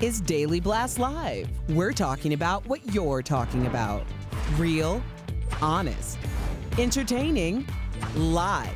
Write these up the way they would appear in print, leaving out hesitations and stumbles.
is Daily Blast Live. We're talking about what you're talking about. Real, honest, entertaining, live.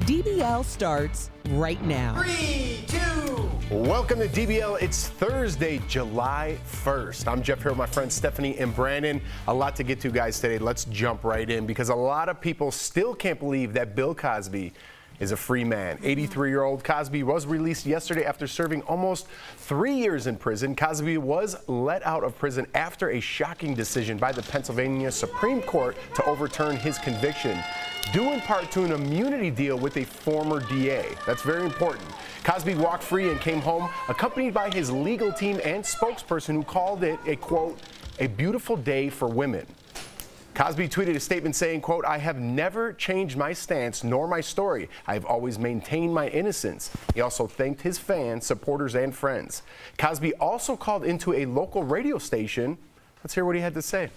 DBL starts right now. 3, 2. Welcome to DBL. It's Thursday, July 1st. I'm Jeff here with my friends Stephanie and Brandon. A lot to get to, guys, today. Let's jump right in because a lot of people still can't believe that Bill Cosby is a free man. 83-year-old Cosby was released yesterday after serving almost 3 years in prison. Cosby was let out of prison after a shocking decision by the Pennsylvania Supreme Court to overturn his conviction, due in part to an immunity deal with a former DA. That's very important. Cosby walked free and came home accompanied by his legal team and spokesperson who called it a, quote, a beautiful day for women. Cosby tweeted a statement saying, quote, I have never changed my stance nor my story. I have always maintained my innocence. He also thanked his fans, supporters, and friends. Cosby also called into a local radio station Let's hear what he had to say.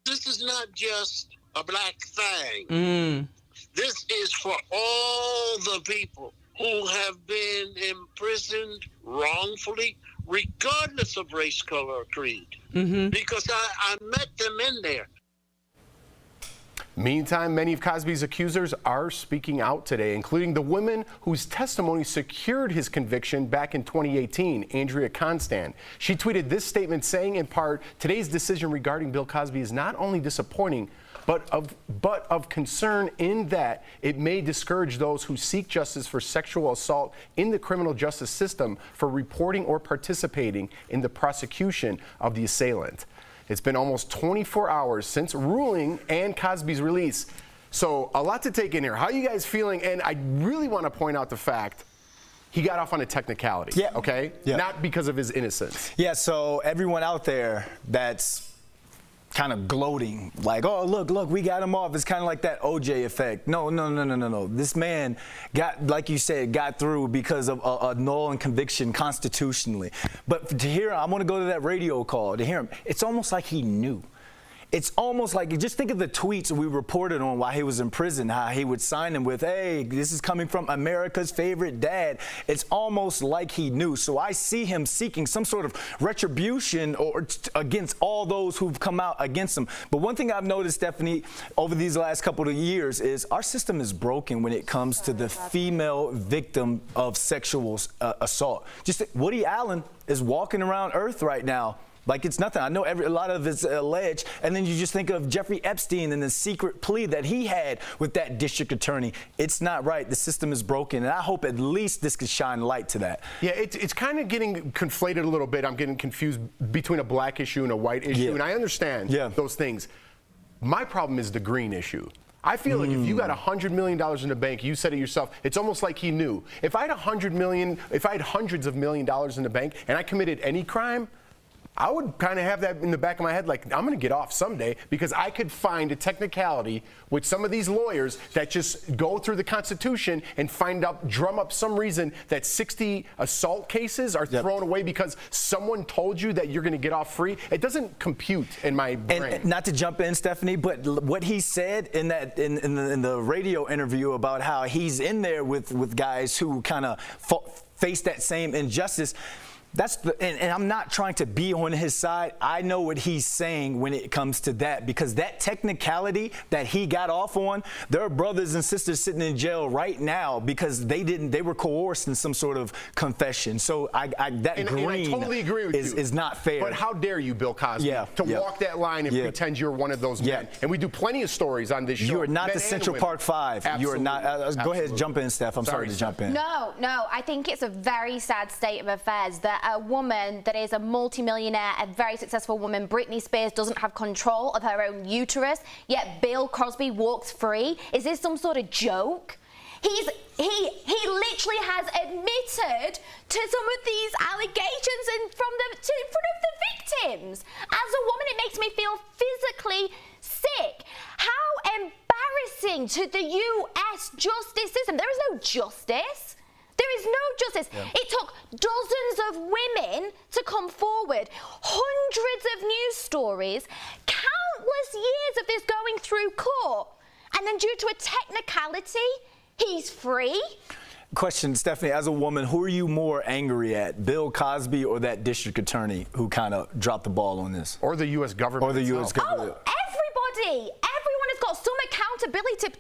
This is not just a black thing. This is for all the people who have been imprisoned wrongfully, regardless of race, color, or creed. Because I met them in there. Meantime, many of Cosby's accusers are speaking out today, including the woman whose testimony secured his conviction back in 2018, Andrea Constant. She tweeted this statement saying, in part, today's decision regarding Bill Cosby is not only disappointing, but of concern in that it may discourage those who seek justice for sexual assault in the criminal justice system for reporting or participating in the prosecution of the assailant. It's been almost 24 hours since ruling and Cosby's release. So a lot to take in here. How are you guys feeling? And I really want to point out the fact he got off on a technicality, okay? Yeah. Not because of his innocence. Yeah, so everyone out there that's kind of gloating, like, oh, look, we got him off. It's kind of like that OJ effect. No. This man got, like you said, got through because of a null and conviction constitutionally. But to hear, I want to go to that radio call, to hear him, it's almost like he knew. It's almost like, just think of the tweets we reported on while he was in prison, how he would sign them with, hey, this is coming from America's favorite dad. It's almost like he knew. So I see him seeking some sort of retribution or against all those who've come out against him. But one thing I've noticed, Stephanie, over these last couple of years is our system is broken when it comes to the female victim of sexual assault. Just Woody Allen is walking around Earth right now like it's nothing. I know a lot of it's alleged, and then you just think of Jeffrey Epstein and the secret plea that he had with that district attorney. It's not right. The system is broken, and I hope at least this could shine light to that. Yeah, it's kind of getting conflated a little bit. I'm getting confused between a black issue and a white issue, and I understand those things. My problem is the green issue. I feel like if you got $100 million in the bank, you said it yourself, it's almost like he knew. If I had $100 million, if I had hundreds of $1 million in the bank and I committed any crime, I would kind of have that in the back of my head, like, I'm going to get off someday, because I could find a technicality with some of these lawyers that just go through the Constitution and drum up some reason that 60 assault cases are thrown away because someone told you that you're going to get off free. It doesn't compute in my brain. And not to jump in, Stephanie, but what he said in the radio interview about how he's in there with guys who kind of face that same injustice. And I'm not trying to be on his side. I know what he's saying when it comes to that, because that technicality that he got off on, there are brothers and sisters sitting in jail right now because they were coerced in some sort of confession. So I totally agree with you. Is not fair. But how dare you, Bill Cosby, to walk that line and pretend you're one of those men? And we do plenty of stories on this show. You are not the Central Park Five. Absolutely. You are not. Go ahead, jump in, Steph. I'm sorry to jump in. No. I think it's a very sad state of affairs that a woman that is a multimillionaire, a very successful woman, Britney Spears, doesn't have control of her own uterus, yet Bill Cosby walks free. Is this some sort of joke? He literally has admitted to some of these allegations in front of the victims. As a woman, it makes me feel physically sick. How embarrassing to the U.S. justice system. There is no justice. There is no justice. It took dozens of women to come forward, hundreds of news stories, countless years of this going through court, and then due to a technicality, he's free. Question, Stephanie, as a woman, who are you more angry at, Bill Cosby or that district attorney who kind of dropped the ball on this? Or the U.S. government. Or the U.S. government. Oh, everybody. Everyone has got some accountability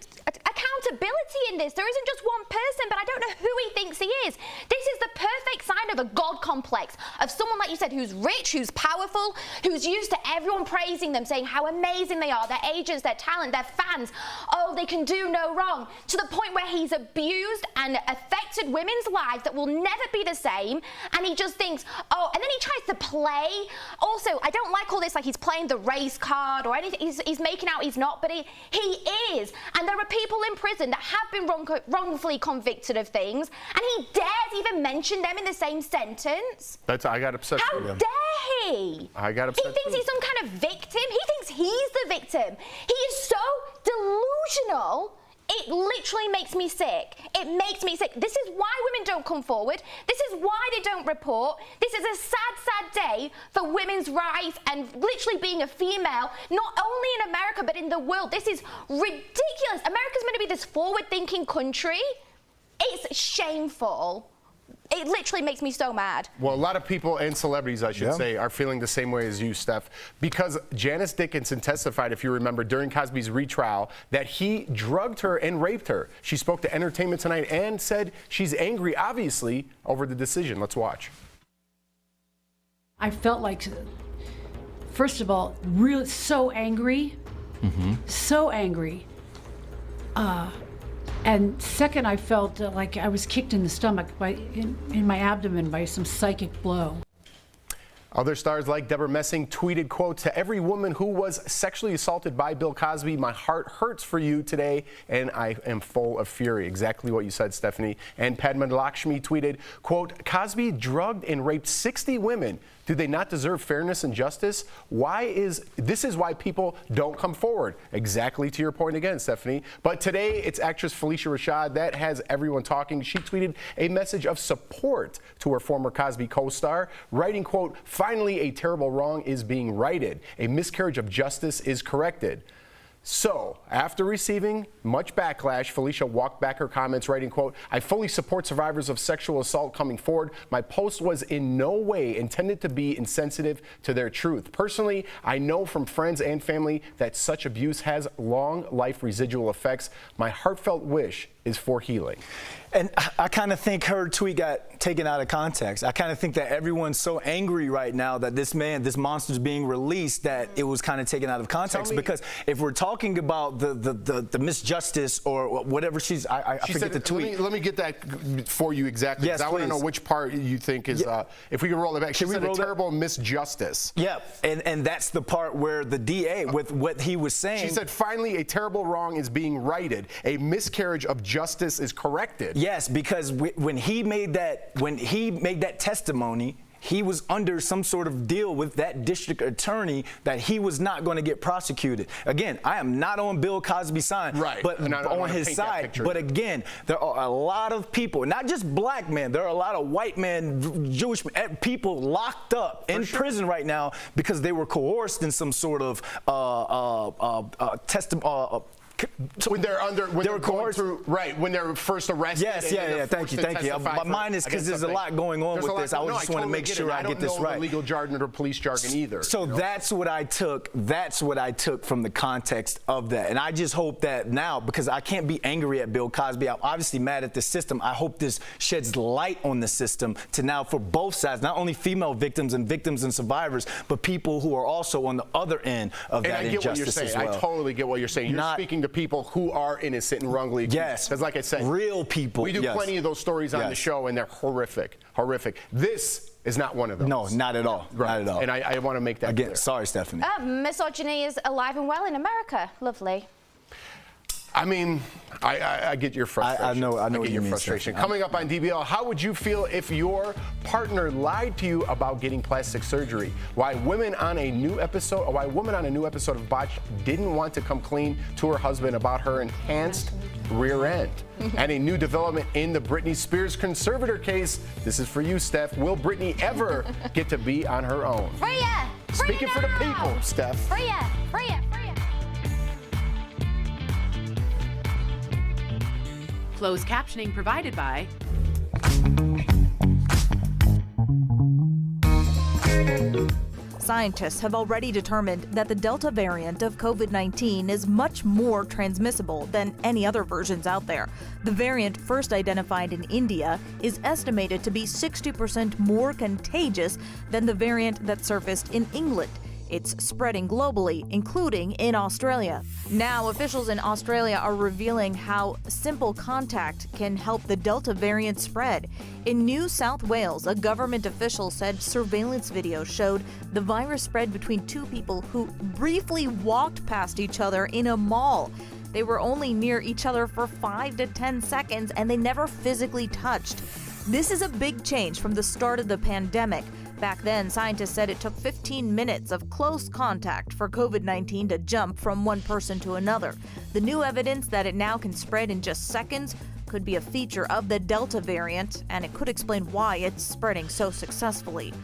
in this. There isn't just one person, but I don't know who he thinks he is. This is the perfect sign of a God complex, of someone, like you said, who's rich, who's powerful, who's used to everyone praising them, saying how amazing they are, their agents, their talent, their fans. Oh, they can do no wrong. To the point where he's abused and affected women's lives that will never be the same. And he just thinks, oh, and then he tries to play. Also, I don't like all this, like he's playing the race card or anything. He's making out he's not, but he is. And there are people in prison that have been wrongfully convicted of things, and he dares even mention them in the same sentence. I got upset. How dare he? I got upset. He thinks he's some kind of victim. He thinks he's the victim. He is so delusional It literally makes me sick. It makes me sick. This is why women don't come forward. This is why they don't report. This is a sad, sad day for women's rights and literally being a female, not only in America, but in the world. This is ridiculous. America's meant to be this forward-thinking country. It's shameful. It literally makes me so mad. Well, a lot of people and celebrities, I should say, are feeling the same way as you, Steph, because Janice Dickinson testified, if you remember, during Cosby's retrial that he drugged her and raped her. She spoke to Entertainment Tonight and said she's angry, obviously, over the decision. Let's watch. I felt like, first of all, really so angry, so angry. And second, I felt like I was kicked in the stomach, in my abdomen by some psychic blow. Other stars like Deborah Messing tweeted, quote, "To every woman who was sexually assaulted by Bill Cosby, my heart hurts for you today, and I am full of fury." Exactly what you said, Stephanie. And Padma Lakshmi tweeted, quote, "Cosby drugged and raped 60 women. Do they not deserve fairness and justice? This is why people don't come forward." Exactly to your point again, Stephanie. But today, it's actress Felicia Rashad that has everyone talking. She tweeted a message of support to her former Cosby co-star, writing, quote, "Finally, a terrible wrong is being righted. A miscarriage of justice is corrected." So, after receiving much backlash, Felicia walked back her comments, writing, quote, "I fully support survivors of sexual assault coming forward. My post was in no way intended to be insensitive to their truth. Personally, I know from friends and family that such abuse has long life residual effects. My heartfelt wish is for healing." And I kind of think her tweet got taken out of context. I kind of think that everyone's so angry right now that this monster's being released, that it was kind of taken out of context. Because if we're talking about the misjustice or whatever I forget the tweet. Let me get that for you exactly. Yes, I want to know which part you think is, if we can roll it back. She said a terrible misjustice. Yeah, and that's the part where the DA, with what he was saying. She said, "Finally, a terrible wrong is being righted. A miscarriage of justice is corrected." Yes, because when he made that testimony, he was under some sort of deal with that district attorney that he was not going to get prosecuted. Again, I am not on Bill Cosby's side, but on his side. But again, there are a lot of people, not just black men, there are a lot of white men, Jewish people locked up in prison right now because they were coerced in some sort of testimony. When they're first arrested. Yes, thank you. My mind is because there's a lot going on with this. I just want to make sure I get this right. I don't know the legal jargon or police jargon either. So that's what I took. That's what I took from the context of that. And I just hope that now, because I can't be angry at Bill Cosby, I'm obviously mad at the system. I hope this sheds light on the system to now, for both sides, not only female victims and survivors, but people who are also on the other end of that injustice as well. I totally get what you're saying. You're speaking to people who are innocent and wrongly accused. Yes. Because like I said, real people. We do plenty of those stories on the show, and they're horrific. This is not one of those. No, not at all. Right. Not at all. And I want to make that clear. Sorry, Stephanie. Misogyny is alive and well in America. Lovely. I mean, I get your frustration. I know what you mean, frustration. Stephanie. Coming up on DBL, how would you feel if your partner lied to you about getting plastic surgery? Why a woman on a new episode of Botched didn't want to come clean to her husband about her enhanced rear end. And a new development in the Britney Spears conservator case. This is for you, Steph. Will Britney ever get to be on her own? Free ya! Speaking for the people, Steph. Free ya! Free ya! Free ya! Closed captioning provided by Scientists have already determined that the Delta variant of COVID-19 is much more transmissible than any other versions out there. The variant, first identified in India, is estimated to be 60% more contagious than the variant that surfaced in England. It's spreading globally, including in Australia. Now, officials in Australia are revealing how simple contact can help the Delta variant spread. In New South Wales, a government official said surveillance video showed the virus spread between two people who briefly walked past each other in a mall. They were only near each other for 5 to 10 seconds and they never physically touched. This is a big change from the start of the pandemic. Back then, scientists said it took 15 minutes of close contact for COVID-19 to jump from one person to another. The new evidence that it now can spread in just seconds could be a feature of the Delta variant, and it could explain why it's spreading so successfully.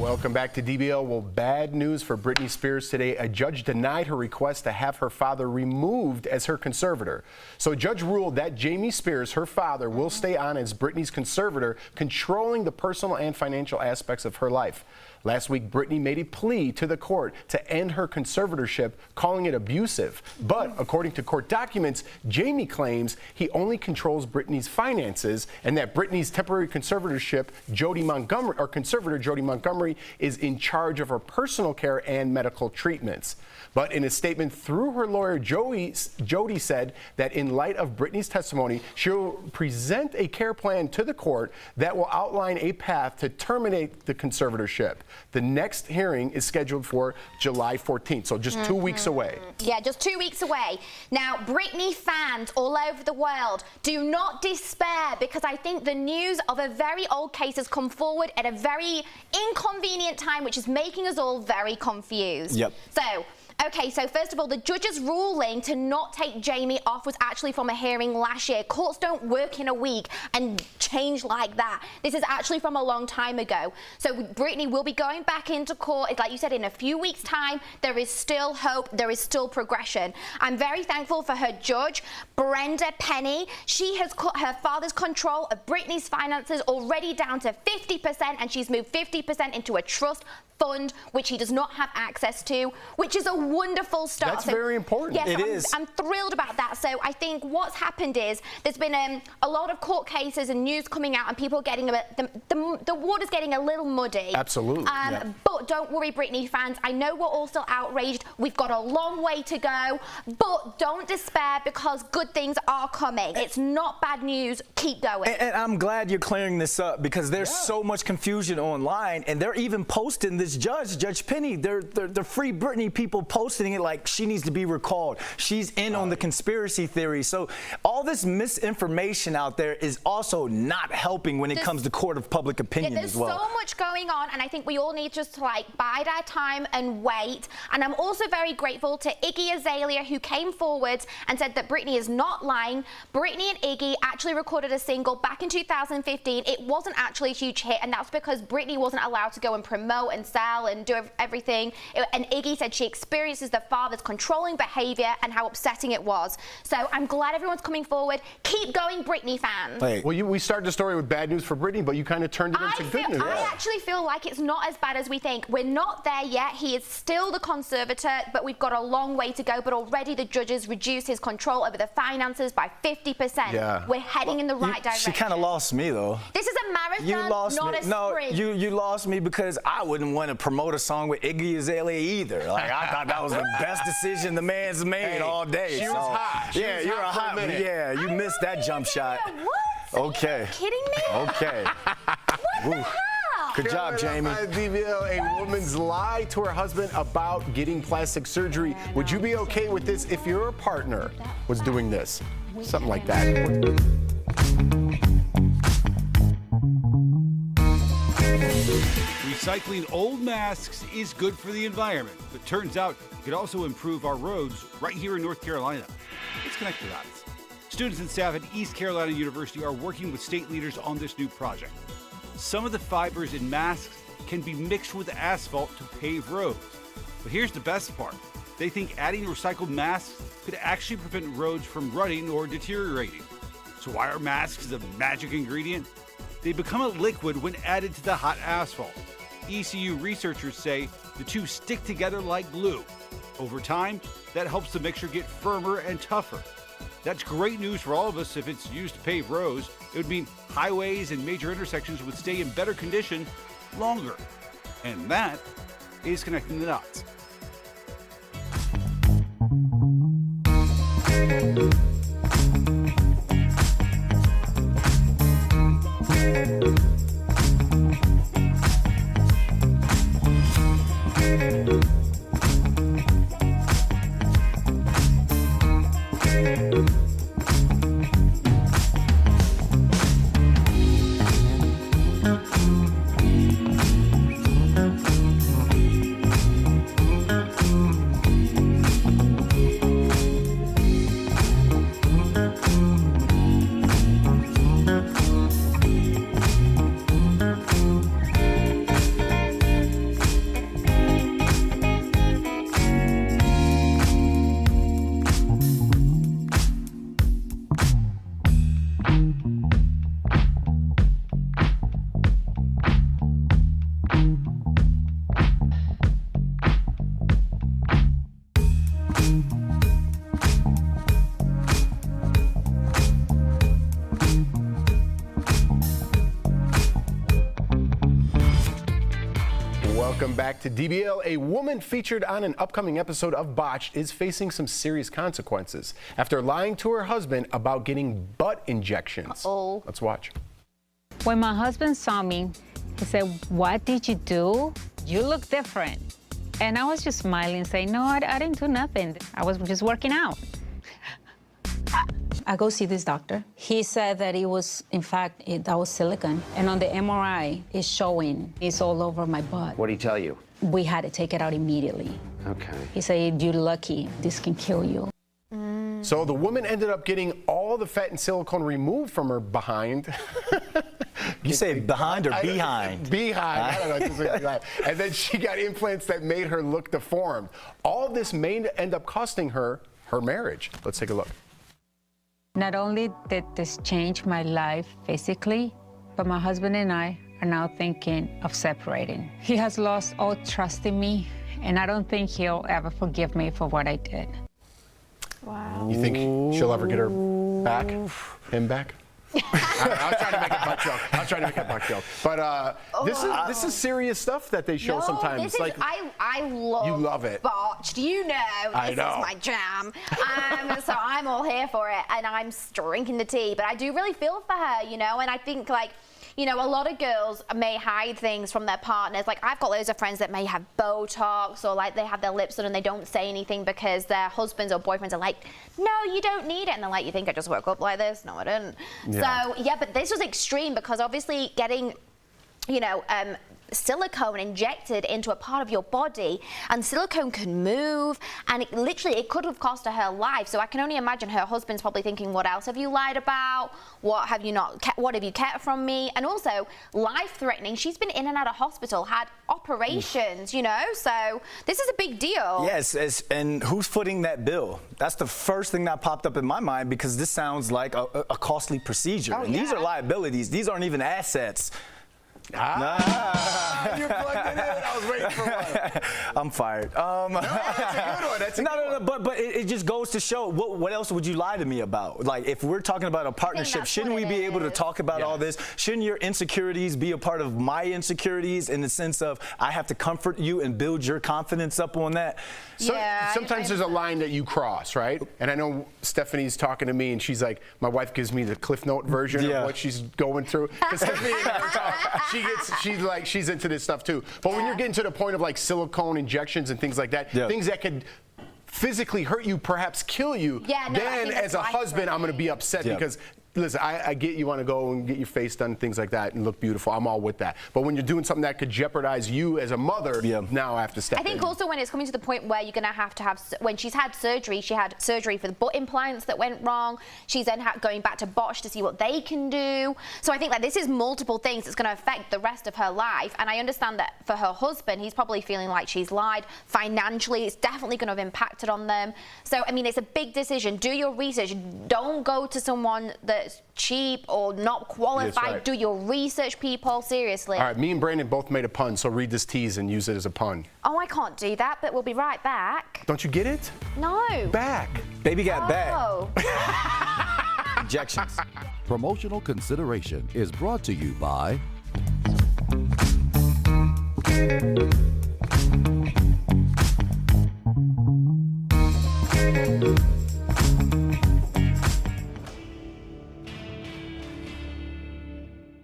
Welcome back to DBL. Well, bad news for Britney Spears today. A judge denied her request to have her father removed as her conservator. So a judge ruled that Jamie Spears, her father, will stay on as Britney's conservator, controlling the personal and financial aspects of her life. Last week, Britney made a plea to the court to end her conservatorship, calling it abusive. But according to court documents, Jamie claims he only controls Britney's finances and that Britney's temporary conservatorship, conservator Jody Montgomery, is in charge of her personal care and medical treatments. But in a statement through her lawyer, Jody said that in light of Britney's testimony, she'll present a care plan to the court that will outline a path to terminate the conservatorship. The next hearing is scheduled for July 14th, so just 2 weeks away. Yeah, just 2 weeks away. Now, Britney fans all over the world, do not despair, because I think the news of a very old case has come forward at a very inconvenient time, which is making us all very confused. Yep. Okay, so first of all, the judge's ruling to not take Jamie off was actually from a hearing last year. Courts don't work in a week and change like that. This is actually from a long time ago. So Britney will be going back into court. It's like you said, in a few weeks' time. There is still hope. There is still progression. I'm very thankful for her judge, Brenda Penny. She has cut her father's control of Britney's finances already down to 50%, and she's moved 50% into a trust fund, which he does not have access to, which is a wonderful start. That's very important. Yes, it is. I'm thrilled about that. So I think what's happened is there's been a lot of court cases and news coming out, and people getting the water's getting a little muddy. Absolutely. But don't worry, Britney fans. I know we're all still outraged. We've got a long way to go, but don't despair, because good things are coming. It's not bad news. Keep going. And I'm glad you're clearing this up, because there's so much confusion online, and they're even posting this Judge Penny, they're Free Britney people posting it like she needs to be recalled. She's in on the conspiracy theory. So all this misinformation out there is also not helping when it comes to court of public opinion as well. There's so much going on, and I think we all need just to bide our time and wait. And I'm also very grateful to Iggy Azalea, who came forward and said that Britney is not lying. Britney and Iggy actually recorded a single back in 2015. It wasn't actually a huge hit, and that's because Britney wasn't allowed to go and promote and sell and do everything. And Iggy said she experiences the father's controlling behavior and how upsetting it was. So I'm glad everyone's coming forward. Keep going, Britney fans. Well, we started the story with bad news for Britney, but you kind of turned it into good news. I actually feel like it's not as bad as we think. We're not there yet. He is still the conservator, but we've got a long way to go. But already the judges reduced his control over the finances by 50%. Yeah. We're heading in the right direction. She kind of lost me, though. This is a marathon, not a sprint. No, you lost me, because I wouldn't want to promote a song with Iggy Azalea either. Like, I thought that was the best decision the man's made all day. She was hot. Yeah, you're a hot man. Yeah, you missed that jump shot. What? Okay. Are you kidding me? Okay. What the hell? Good job, Jamie. DBL, a woman's lie to her husband about getting plastic surgery. Would you be okay with this if your partner was doing this? Something like that. Recycling old masks is good for the environment, but turns out it could also improve our roads right here in North Carolina. Let's connect the dots. Students and staff at East Carolina University are working with state leaders on this new project. Some of the fibers in masks can be mixed with asphalt to pave roads. But here's the best part. They think adding recycled masks could actually prevent roads from rutting or deteriorating. So why are masks a magic ingredient? They become a liquid when added to the hot asphalt. ECU researchers say the two stick together like glue. Over time, that helps the mixture get firmer and tougher. That's great news for all of us if it's used to pave roads. It would mean highways and major intersections would stay in better condition longer. And that is connecting the dots. Welcome back to DBL. A woman featured on an upcoming episode of Botched is facing some serious consequences after lying to her husband about getting butt injections. Uh-oh. Let's watch. When my husband saw me, he said, "What did you do? You look different." And I was just smiling, saying, "No, I didn't do nothing. I was just working out." I go see this doctor. He said that it was, in fact, that was silicone. And on the MRI, it's showing it's all over my butt. What did he tell you? We had to take it out immediately. Okay. He said, "You're lucky. This can kill you." So the woman ended up getting all the fat and silicone removed from her behind. You say behind or behind? Behind. I don't know. And then she got implants that made her look deformed. All this may end up costing her her marriage. Let's take a look. Not only did this change my life physically, but my husband and I are now thinking of separating. He has lost all trust in me, and I don't think he'll ever forgive me for what I did. Wow. You think she'll ever get her back? Him back? I was trying to make a butt joke. But this is serious stuff that they show sometimes. This is, like I love. You love it. Botched. You know, I this know. is my jam. So I'm all here for it, and I'm drinking the tea. But I do really feel for her, you know, and I think like. You know, a lot of girls may hide things from their partners. Like, I've got loads of friends that may have Botox or, like, they have their lips on and they don't say anything because their husbands or boyfriends are like, "No, you don't need it." And they're like, "You think I just woke up like this?" No, I didn't. Yeah. So, yeah, but this was extreme because obviously getting, you know, silicone injected into a part of your body, and silicone can move, and it could have cost her her life. So I can only imagine her husband's probably thinking, "What else have you lied about? What have you kept from me?" And also life-threatening. She's been in and out of hospital, had operations, you know, so this is a big deal. Yes, and who's footing that bill? That's the first thing that popped up in my mind, because this sounds like a costly procedure. And these are liabilities. These aren't even assets. You plugged it in. I was waiting for one. I'm fired. No, that's a good one. That's no. But it just goes to show what else would you lie to me about? Like, if we're talking about a partnership, shouldn't we be able to talk about all this? Shouldn't your insecurities be a part of my insecurities in the sense of I have to comfort you and build your confidence up on that? So, sometimes there's a line that you cross, right? And I know Stephanie's talking to me, and she's like, my wife gives me the Cliff Note version of what she's going through. Because Stephanie and I talk, she's into this stuff too. But when you're getting to the point of like silicone injections and things like that, things that could physically hurt you, perhaps kill you, then as a husband, I'm going to be upset because, listen, I get you want to go and get your face done, things like that, and look beautiful. I'm all with that. But when you're doing something that could jeopardize you as a mother, now I have to step in. I think also when it's coming to the point where you're going to have, when she's had surgery, she had surgery for the butt implants that went wrong. She's then going back to botched to see what they can do. So I think that this is multiple things that's going to affect the rest of her life. And I understand that for her husband, he's probably feeling like she's lied. Financially, it's definitely going to have impacted on them. So, I mean, it's a big decision. Do your research. Don't go to someone that's cheap or not qualified. Do your research, people. Seriously. All right, me and Brandon both made a pun, so read this tease and use it as a pun. Oh, I can't do that, but we'll be right back. Don't you get it? No. Back. Baby got back. Injections. Promotional consideration is brought to you by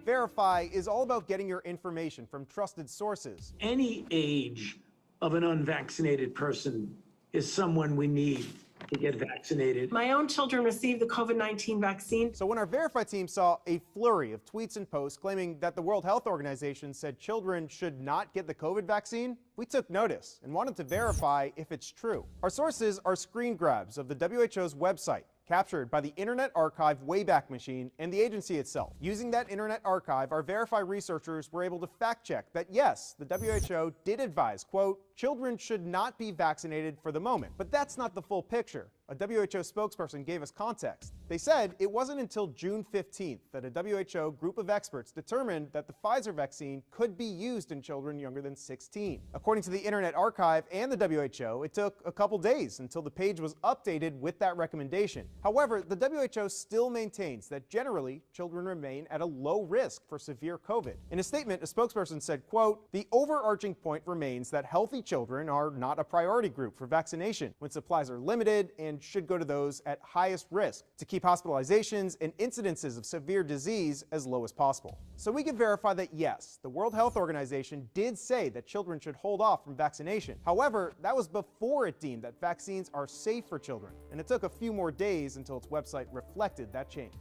Verify is all about getting your information from trusted sources. Any age of an unvaccinated person is someone we need to get vaccinated. My own children received the COVID-19 vaccine. So when our Verify team saw a flurry of tweets and posts claiming that the World Health Organization said children should not get the COVID vaccine, we took notice and wanted to verify if it's true. Our sources are screen grabs of the WHO's website, captured by the Internet Archive Wayback Machine and the agency itself. Using that Internet Archive, our Verify researchers were able to fact check that yes, the WHO did advise, quote, children should not be vaccinated for the moment. But that's not the full picture. A WHO spokesperson gave us context. They said it wasn't until June 15th that a WHO group of experts determined that the Pfizer vaccine could be used in children younger than 16. According to the Internet Archive and the WHO, it took a couple days until the page was updated with that recommendation. However, the WHO still maintains that generally children remain at a low risk for severe COVID. In a statement, a spokesperson said, quote, the overarching point remains that healthy children are not a priority group for vaccination when supplies are limited and should go to those at highest risk to keep hospitalizations and incidences of severe disease as low as possible. So we can verify that yes, the World Health Organization did say that children should hold off from vaccination. However, that was before it deemed that vaccines are safe for children, and it took a few more days until its website reflected that change.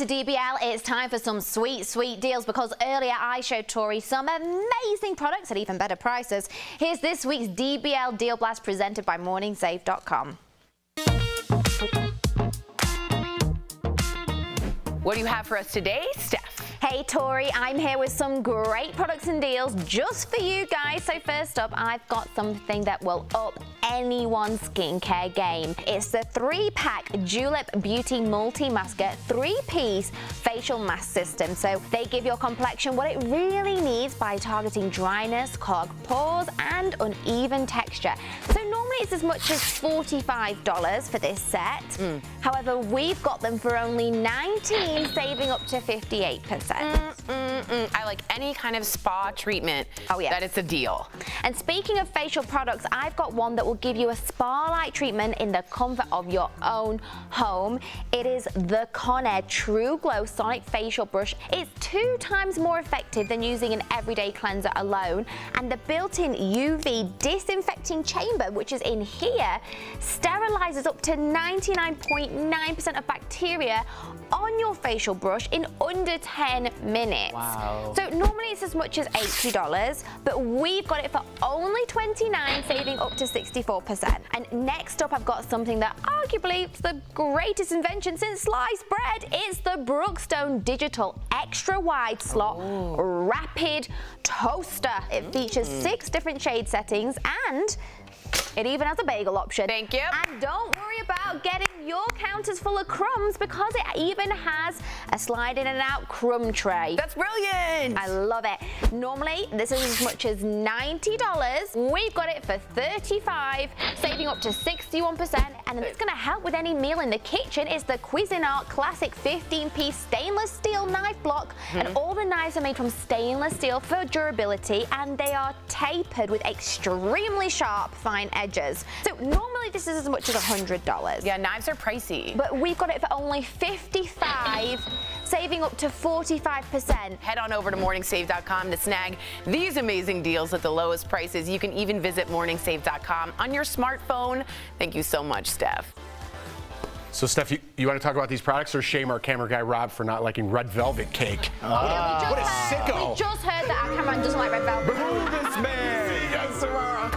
to DBL. It's time for some sweet, sweet deals because earlier I showed Tori some amazing products at even better prices. Here's this week's DBL Deal Blast presented by MorningSave.com. What do you have for us today, Steph? Hey Tori, I'm here with some great products and deals just for you guys. So first up, I've got something that will up anyone's skincare game. It's the 3-pack Julep Beauty Multi-Masker 3-piece facial mask system. So they give your complexion what it really needs by targeting dryness, clogged pores, and uneven texture. So normally it's as much as $45 for this set. However, we've got them for only $19, saving up to 58%. I like any kind of spa treatment. Oh yeah, that it's a deal. And speaking of facial products, I've got one that will give you a spa-like treatment in the comfort of your own home. It is the Conair True Glow Sonic Facial Brush. It's 2 times more effective than using an everyday cleanser alone. And the built-in UV disinfecting chamber, which is in here, sterilizes up to 99.9% of bacteria on your facial brush in under 10 minutes. Wow. So normally it's as much as $80, but we've got it for only $29, saving up to 64%. And next up, I've got something that arguably is the greatest invention since sliced bread. It's the Brookstone Digital Extra Wide Slot Rapid Toaster. It features 6 different shade settings and it even has a bagel option. Thank you. And don't worry about getting your counters full of crumbs because it even has a slide in and out crumb tray. That's brilliant. I love it. Normally, this is as much as $90. We've got it for $35, saving up to 61%. And it's going to help with any meal in the kitchen. It's the Cuisinart Classic 15-piece stainless steel knife block. And all the knives are made from stainless steel for durability. And they are tapered with extremely sharp, fine edges. So normally this is as much as $100. Yeah, knives are pricey. But we've got it for only $55, saving up to 45%. Head on over to morningsave.com to snag these amazing deals at the lowest prices. You can even visit morningsave.com on your smartphone. Thank you so much, Steph. So, Steph, you want to talk about these products or shame our camera guy Rob for not liking red velvet cake? What a sicko. We just heard that our cameraman doesn't like red velvet. Boo this man! See you guys tomorrow.